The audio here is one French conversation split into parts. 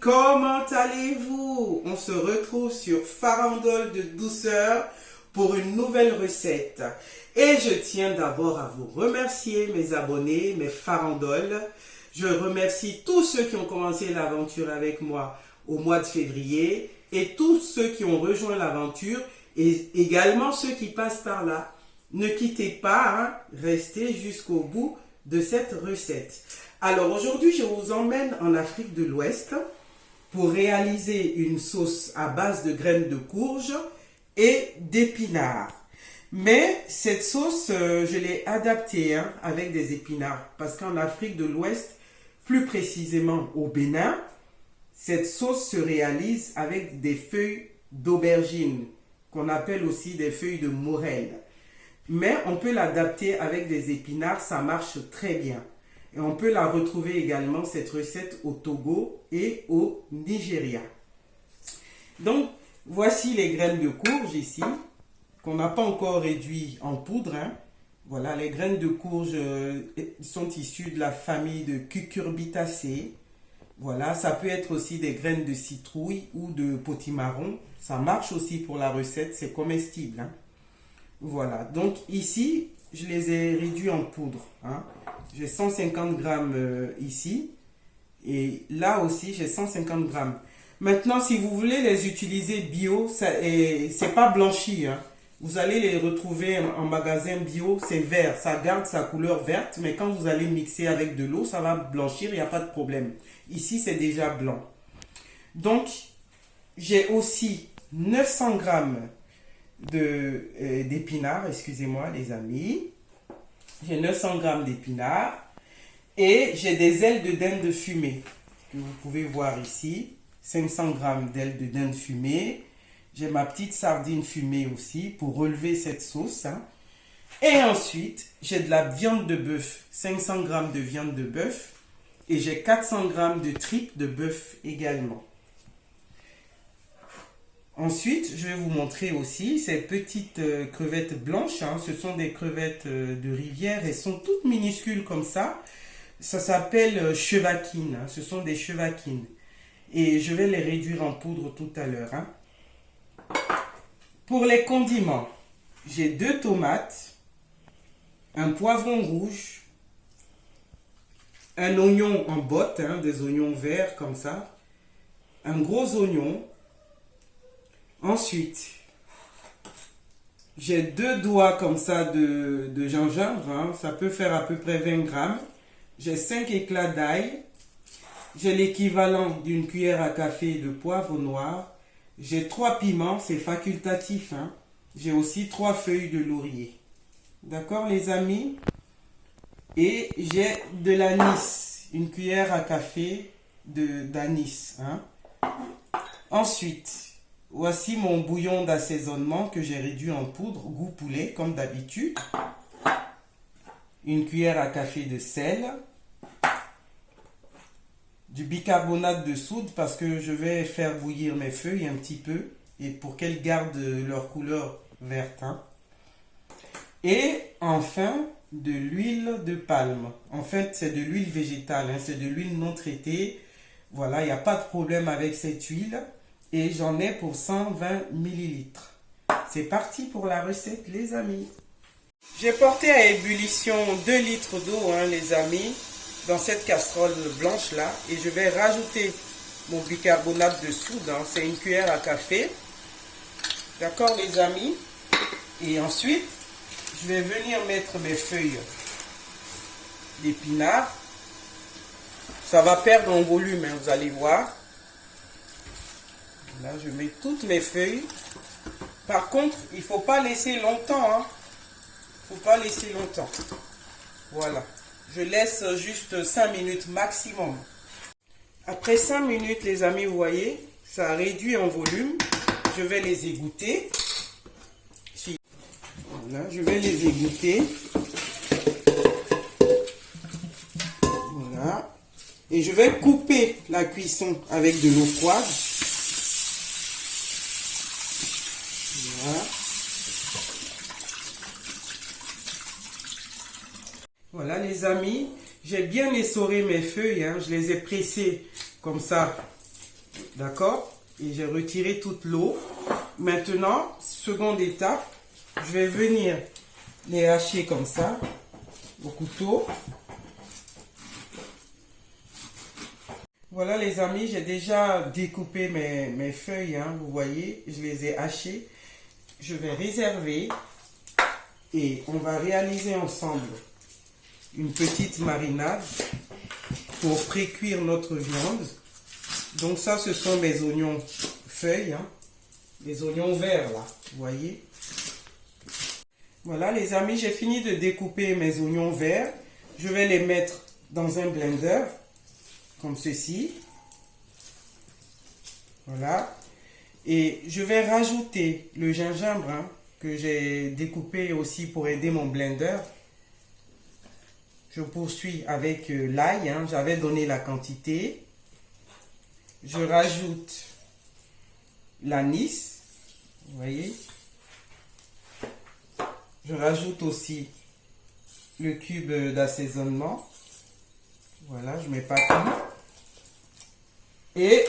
comment allez-vous? On se retrouve sur Farandole de douceur pour une nouvelle recette. Et je tiens d'abord à vous remercier mes abonnés, mes farandoles. Je remercie tous ceux qui ont commencé l'aventure avec moi au mois de février et tous ceux qui ont rejoint l'aventure et également ceux qui passent par là. Ne quittez pas, restez jusqu'au bout de cette recette. Alors aujourd'hui, je vous emmène en Afrique de l'Ouest pour réaliser une sauce à base de graines de courge et d'épinards. Mais cette sauce, je l'ai adaptée avec des épinards parce qu'en Afrique de l'Ouest, plus précisément au Bénin, cette sauce se réalise avec des feuilles d'aubergine qu'on appelle aussi des feuilles de morel. Mais on peut l'adapter avec des épinards, ça marche très bien. Et on peut la retrouver également, cette recette, au Togo et au Nigeria. Donc, voici les graines de courge ici, qu'on n'a pas encore réduit en poudre. Voilà, les graines de courge sont issues de la famille de Cucurbitacées. Voilà, ça peut être aussi des graines de citrouille ou de potimarron. Ça marche aussi pour la recette, c'est comestible. Voilà, donc ici, je les ai réduits en poudre. J'ai 150 grammes ici. Et là aussi, j'ai 150 grammes. Maintenant, si vous voulez les utiliser bio, c'est pas blanchi. Vous allez les retrouver en magasin bio, c'est vert. Ça garde sa couleur verte, mais quand vous allez mixer avec de l'eau, ça va blanchir, il n'y a pas de problème. Ici, c'est déjà blanc. Donc, j'ai aussi 900 grammes d'épinards, excusez-moi les amis. J'ai 900 grammes d'épinards et j'ai des ailes de dinde fumée que vous pouvez voir ici. 500 grammes d'ailes de dinde fumée. J'ai ma petite sardine fumée aussi pour relever cette sauce. Et ensuite, j'ai de la viande de bœuf, 500 grammes de viande de bœuf et j'ai 400 grammes de tripes de bœuf également. Ensuite, je vais vous montrer aussi ces petites crevettes blanches. Ce sont des crevettes de rivière. Elles sont toutes minuscules comme ça. Ça s'appelle chevaquines. Ce sont des chevaquines. Et je vais les réduire en poudre tout à l'heure. Pour les condiments, j'ai 2 tomates, un poivron rouge, un oignon en botte, des oignons verts comme ça, un gros oignon. Ensuite, j'ai 2 doigts comme ça de gingembre, ça peut faire à peu près 20 grammes. J'ai 5 éclats d'ail. J'ai l'équivalent d'une cuillère à café de poivre noir. J'ai 3 piments, c'est facultatif. J'ai aussi 3 feuilles de laurier. D'accord les amis? Et j'ai de l'anis, une cuillère à café d'anis. Ensuite, voici mon bouillon d'assaisonnement que j'ai réduit en poudre, goût poulet, comme d'habitude. Une cuillère à café de sel. Du bicarbonate de soude parce que je vais faire bouillir mes feuilles un petit peu et pour qu'elles gardent leur couleur verte. Et enfin, de l'huile de palme. En fait, c'est de l'huile végétale, c'est de l'huile non traitée. Voilà, il n'y a pas de problème avec cette huile. Et j'en ai pour 120 ml. C'est parti pour la recette, les amis. J'ai porté à ébullition 2 litres d'eau, les amis, dans cette casserole blanche là. Et je vais rajouter mon bicarbonate de soude. C'est une cuillère à café. D'accord, les amis? Et ensuite, je vais venir mettre mes feuilles d'épinards. Ça va perdre en volume, vous allez voir. Là, je mets toutes mes feuilles. Par contre, il ne faut pas laisser longtemps. Il ne faut pas laisser longtemps. Voilà. Je laisse juste 5 minutes maximum. Après 5 minutes, les amis, vous voyez, ça a réduit en volume. Je vais les égoutter. Voilà, je vais les égoutter. Voilà. Et je vais couper la cuisson avec de l'eau froide. Voilà. Voilà les amis, j'ai bien essoré mes feuilles, je les ai pressées comme ça D'accord? Et j'ai retiré toute l'eau. Maintenant, seconde étape, je vais venir les hacher comme ça, au couteau. Voilà les amis, j'ai déjà découpé mes feuilles, hein, vous voyez, je les ai hachées. Je vais réserver et on va réaliser ensemble une petite marinade pour pré-cuire notre viande. Donc ça, ce sont mes oignons feuilles, hein, les oignons verts là, vous voyez. Voilà les amis, j'ai fini de découper mes oignons verts. Je vais les mettre dans un blender, comme ceci. Voilà. Et je vais rajouter le gingembre, hein, que j'ai découpé aussi pour aider mon blender. Je poursuis avec l'ail, hein, j'avais donné la quantité. Je rajoute l'anis, vous voyez. Je rajoute aussi le cube d'assaisonnement. Voilà, je ne mets pas tout. Et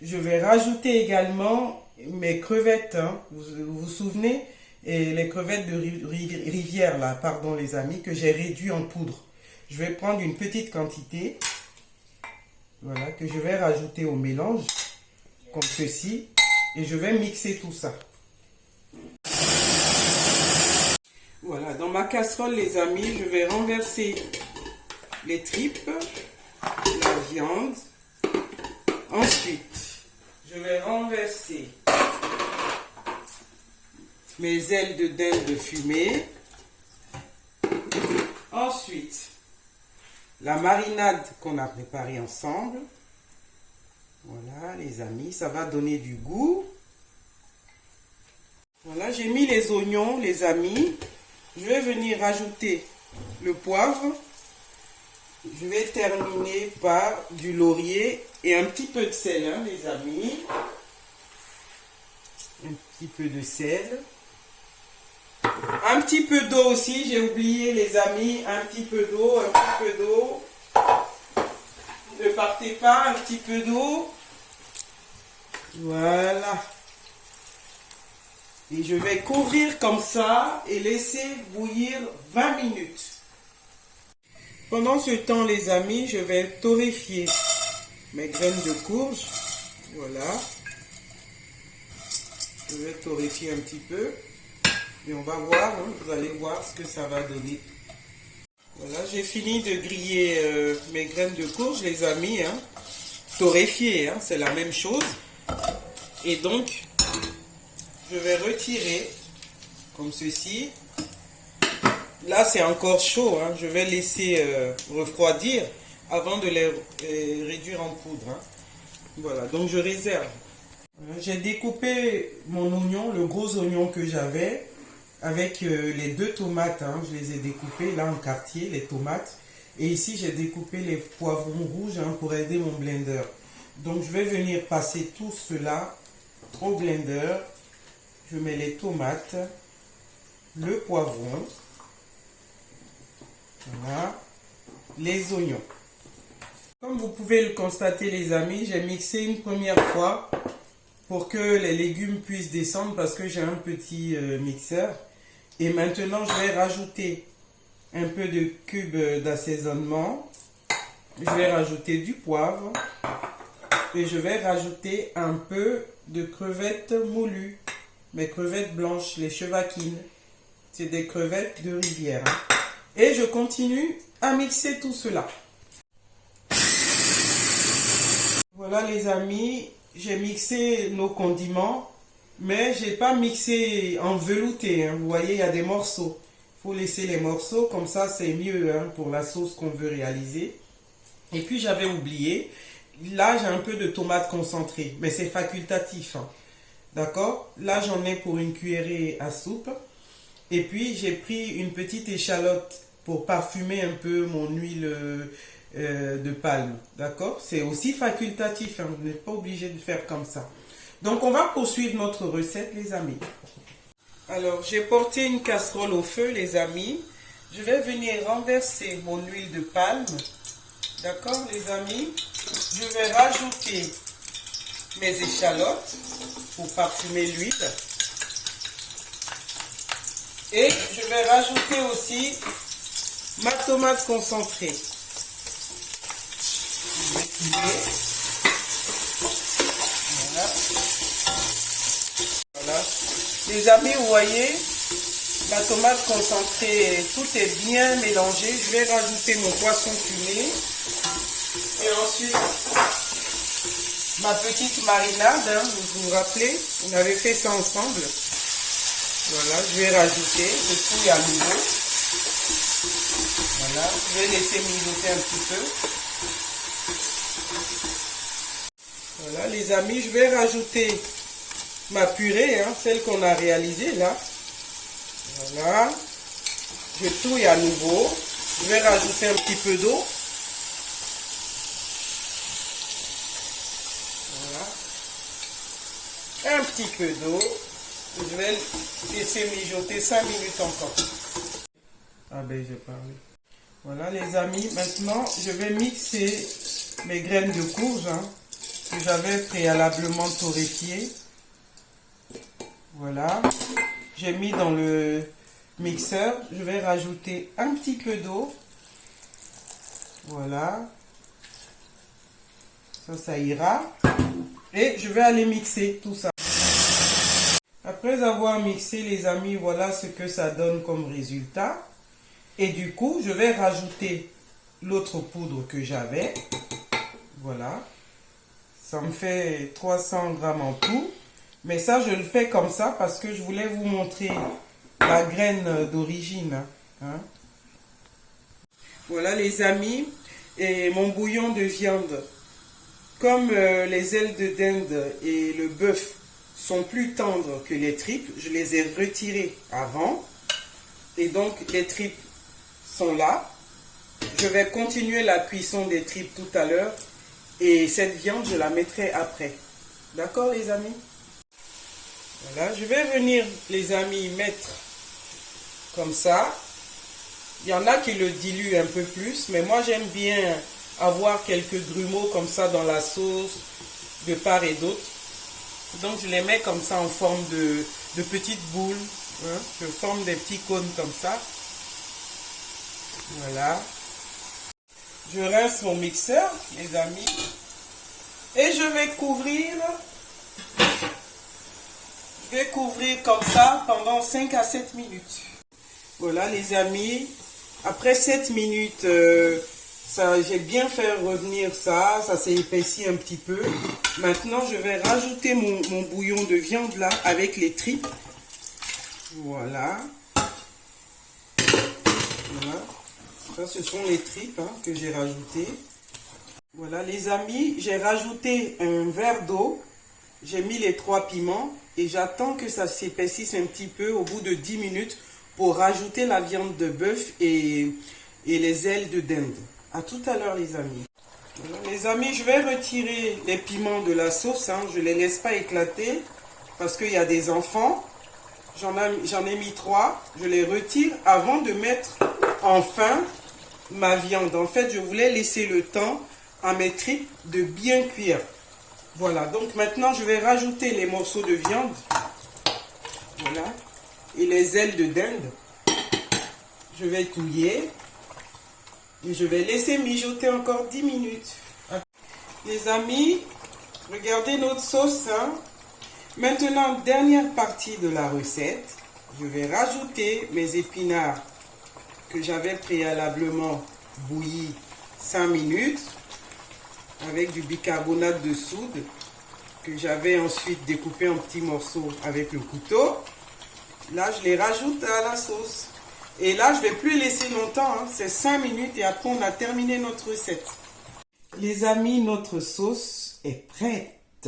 je vais rajouter également mes crevettes. Hein. Vous vous souvenez, et les crevettes de rivière, là, pardon les amis, que j'ai réduit en poudre. Je vais prendre une petite quantité. Voilà, que je vais rajouter au mélange, comme ceci. Et je vais mixer tout ça. Voilà, dans ma casserole, les amis, je vais renverser les tripes, la viande. Ensuite, je vais renverser mes ailes de dinde fumée. Ensuite, la marinade qu'on a préparée ensemble. Voilà, les amis, ça va donner du goût. Voilà, j'ai mis les oignons, les amis. Je vais venir rajouter le poivre. Je vais terminer par du laurier et un petit peu de sel, hein, les amis. Un petit peu de sel. Un petit peu d'eau aussi, j'ai oublié les amis. Un petit peu d'eau, un petit peu d'eau. Ne partez pas, un petit peu d'eau. Voilà. Et je vais couvrir comme ça et laisser bouillir 20 minutes. Pendant ce temps, les amis, je vais torréfier mes graines de courge. Voilà. Je vais torréfier un petit peu. Et on va voir, hein, vous allez voir ce que ça va donner. Voilà, j'ai fini de griller mes graines de courge, les amis. Hein. Torréfier, hein, c'est la même chose. Et donc, je vais retirer comme ceci. Là, c'est encore chaud. Hein. Je vais laisser refroidir avant de les réduire en poudre. Hein. Voilà, donc je réserve. J'ai découpé mon oignon, le gros oignon que j'avais, avec les 2 tomates. Hein. Je les ai découpées là en quartier, les tomates. Et ici, j'ai découpé les poivrons rouges, hein, pour aider mon blender. Donc, je vais venir passer tout cela au blender. Je mets les tomates, le poivron, voilà, les oignons. Comme vous pouvez le constater les amis, j'ai mixé une première fois pour que les légumes puissent descendre parce que j'ai un petit mixeur. Et maintenant, je vais rajouter un peu de cube d'assaisonnement. Je vais rajouter du poivre et je vais rajouter un peu de crevettes moulues. Mes crevettes blanches, les chevaquines. C'est des crevettes de rivière. Hein. Et je continue à mixer tout cela. Voilà les amis, j'ai mixé nos condiments, mais j'ai pas mixé en velouté. Hein. Vous voyez, il y a des morceaux. Il faut laisser les morceaux, comme ça c'est mieux, hein, pour la sauce qu'on veut réaliser. Et puis j'avais oublié, là j'ai un peu de tomate concentrée, mais c'est facultatif. Hein. D'accord? Là, j'en ai pour une cuillerée à soupe. Et puis, j'ai pris une petite échalote pour parfumer un peu mon huile de palme. D'accord? C'est aussi facultatif. Hein? Vous n'êtes pas obligé de faire comme ça. Donc, on va poursuivre notre recette, les amis. Alors, j'ai porté une casserole au feu, les amis. Je vais venir renverser mon huile de palme. D'accord, les amis? Je vais rajouter mes échalotes pour parfumer l'huile. Et je vais rajouter aussi ma tomate concentrée. Je vais couler. Voilà. Voilà. Les amis, vous voyez, la tomate concentrée, tout est bien mélangé. Je vais rajouter mon poisson fumé. Et ensuite, ma petite marinade, hein, vous vous rappelez, on avait fait ça ensemble. Voilà, je vais rajouter, je fouille à nouveau. Voilà, je vais laisser mijoter un petit peu. Voilà, les amis, je vais rajouter ma purée, hein, celle qu'on a réalisée là. Voilà, je touille à nouveau. Je vais rajouter un petit peu d'eau. Voilà, un petit peu d'eau. Je vais laisser mijoter 5 minutes encore. Ah ben j'ai parlé. Voilà les amis, maintenant je vais mixer mes graines de courge hein, que j'avais préalablement torréfiées. Voilà, j'ai mis dans le mixeur. Je vais rajouter un petit peu d'eau. Voilà, ça ira. Et je vais aller mixer tout ça. Après avoir mixé les amis, voilà ce que ça donne comme résultat. Et du coup, je vais rajouter l'autre poudre que j'avais. Voilà. Ça me fait 300 grammes en tout. Mais ça, je le fais comme ça parce que je voulais vous montrer la graine d'origine. Hein. Voilà les amis. Et mon bouillon de viande. Comme les ailes de dinde et le bœuf sont plus tendres que les tripes, je les ai retirées avant. Et donc, les tripes sont là. Je vais continuer la cuisson des tripes tout à l'heure. Et cette viande, je la mettrai après. D'accord, les amis? Voilà, je vais venir, les amis, mettre comme ça. Il y en a qui le diluent un peu plus, mais moi, j'aime bien avoir quelques grumeaux comme ça dans la sauce, de part et d'autre. Donc, je les mets comme ça en forme de petites boules. Hein. Je forme des petits cônes comme ça. Voilà. Je rince mon mixeur, les amis. Et je vais couvrir. Je vais couvrir comme ça pendant 5 à 7 minutes. Voilà, les amis. Après 7 minutes, j'ai bien fait revenir ça. Ça s'est épaissi un petit peu. Maintenant, je vais rajouter mon bouillon de viande là avec les tripes. Voilà. Voilà. Ça, ce sont les tripes hein, que j'ai rajoutées. Voilà, les amis, j'ai rajouté un verre d'eau. J'ai mis les 3 piments et j'attends que ça s'épaississe un petit peu au bout de 10 minutes pour rajouter la viande de bœuf et les ailes de dinde. À tout à l'heure, les amis. Voilà, les amis, je vais retirer les piments de la sauce. Hein. Je ne les laisse pas éclater parce qu'il y a des enfants. J'en ai mis 3. Je les retire avant de mettre enfin ma viande. En fait, je voulais laisser le temps à mes tripes de bien cuire. Voilà, donc maintenant je vais rajouter les morceaux de viande. Voilà. Et les ailes de dinde. Je vais touiller. Et je vais laisser mijoter encore 10 minutes. Les amis, regardez notre sauce. Hein. Maintenant, dernière partie de la recette. Je vais rajouter mes épinards que j'avais préalablement bouillis 5 minutes. Avec du bicarbonate de soude que j'avais ensuite découpé en petits morceaux avec le couteau. Là, je les rajoute à la sauce. Et là, je ne vais plus laisser longtemps. Hein. C'est 5 minutes et après, on a terminé notre recette. Les amis, notre sauce est prête.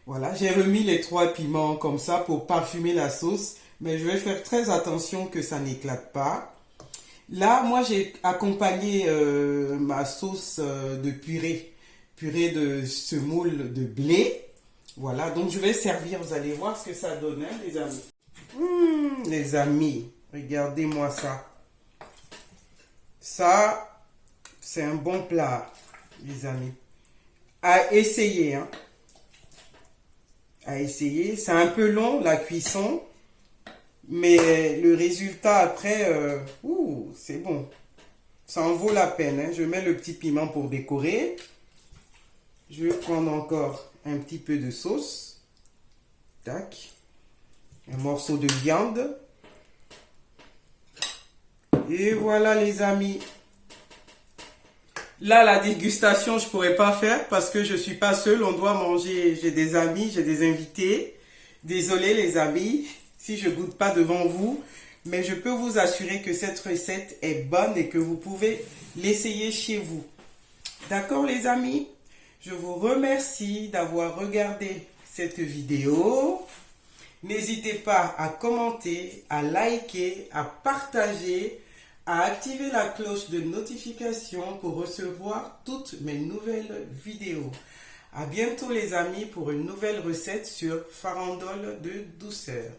Voilà, j'ai remis les 3 piments comme ça pour parfumer la sauce. Mais je vais faire très attention que ça n'éclate pas. Là, moi, j'ai accompagné ma sauce de purée de semoule de blé. Voilà, donc je vais servir. Vous allez voir ce que ça donne, hein, les amis. Les amis, regardez-moi ça. Ça, c'est un bon plat, les amis. À essayer, hein. à essayer. C'est un peu long la cuisson, mais le résultat après, c'est bon. Ça en vaut la peine, hein. Je mets le petit piment pour décorer. Je vais prendre encore un petit peu de sauce. Tac. Un morceau de viande. Et voilà les amis. Là, la dégustation, je pourrais pas faire parce que je suis pas seule. On doit manger. J'ai des amis, j'ai des invités. Désolé les amis si je goûte pas devant vous. Mais je peux vous assurer que cette recette est bonne et que vous pouvez l'essayer chez vous. D'accord les amis? Je vous remercie d'avoir regardé cette vidéo. N'hésitez pas à commenter, à liker, à partager, à activer la cloche de notification pour recevoir toutes mes nouvelles vidéos. À bientôt les amis pour une nouvelle recette sur Farandole de douceur.